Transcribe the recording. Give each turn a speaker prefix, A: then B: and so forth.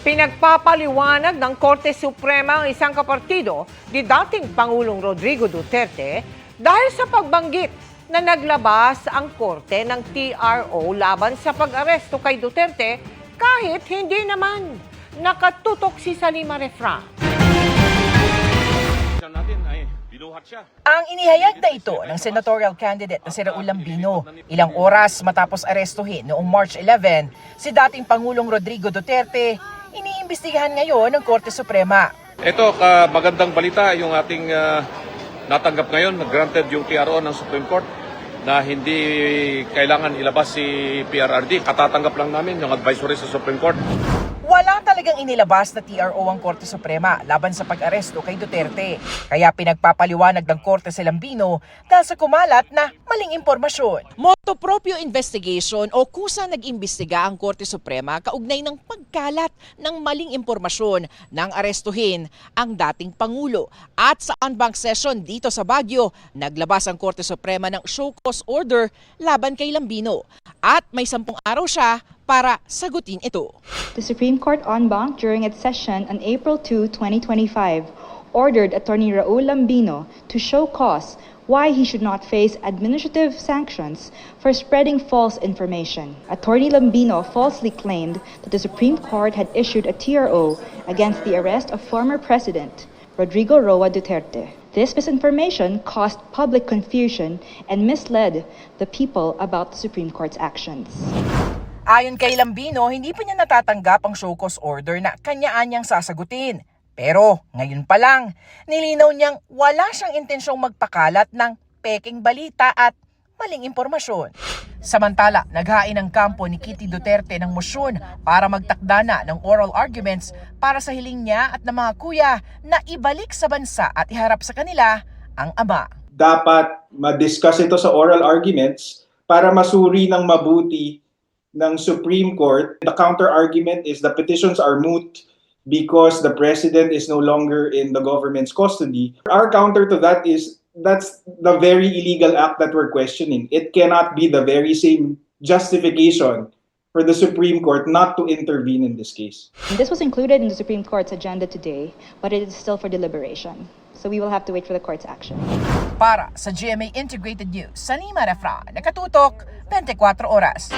A: Pinagpapaliwanag ng Korte Suprema ang isang kapartido ni dating Pangulong Rodrigo Duterte dahil sa pagbanggit na naglabas ang Korte ng TRO laban sa pag-aresto kay Duterte kahit hindi naman nakatutok si Salima Refra.
B: Ang inihayag na ito ng senatorial candidate na si Raul Lambino ilang oras matapos arestuhin noong March 11 si dating Pangulong Rodrigo Duterte, iniimbestigahan ngayon ng Korte Suprema.
C: Ito, magandang balita yung ating natanggap ngayon, granted yung TRO ng Supreme Court na hindi kailangan ilabas si PRRD. Katatanggap lang namin yung advisory sa Supreme Court.
B: Wala talagang inilabas na TRO ang Korte Suprema laban sa pag-aresto kay Duterte. Kaya pinagpapaliwanag ng Korte si Lambino dahil sa kumalat na maling impormasyon. Motopropyo investigation o kusa nag-imbestiga ang Korte Suprema kaugnay ng pagkalat ng maling impormasyon nang arestuhin ang dating Pangulo. At sa en banc session dito sa Baguio, naglabas ang Korte Suprema ng show cause order laban kay Lambino. At may 10 araw siya para sagutin ito.
D: The Supreme Court en banc during its session on April 2, 2025, ordered Attorney Raul Lambino to show cause why he should not face administrative sanctions for spreading false information. Attorney Lambino falsely claimed that the Supreme Court had issued a TRO against the arrest of former President Rodrigo Roa Duterte. This misinformation caused public confusion and misled the people about the Supreme Court's actions.
B: Ayon kay Lambino, hindi pa niya natatanggap ang show cause order na kanyaan niyang sasagutin. Pero ngayon pa lang, nilinaw niyang wala siyang intensyong magpakalat ng peking balita at maling impormasyon. Samantala, naghain ang kampo ni Kitty Duterte ng mosyón para magtakda na ng oral arguments para sa hiling niya at ng mga kuya na ibalik sa bansa at iharap sa kanila ang ama.
E: Dapat ma-discuss ito sa oral arguments para masuri ng mabuti ng Supreme Court. The counter-argument is the petitions are moot because the president is no longer in the government's custody. Our counter to that is that's the very illegal act that we're questioning. It cannot be the very same justification for the Supreme Court not to intervene in this case.
D: This was included in the Supreme Court's agenda today, but it is still for deliberation. So we will have to wait for the court's action.
B: Para sa GMA Integrated News, Salima Refra, nakatutok 24 oras.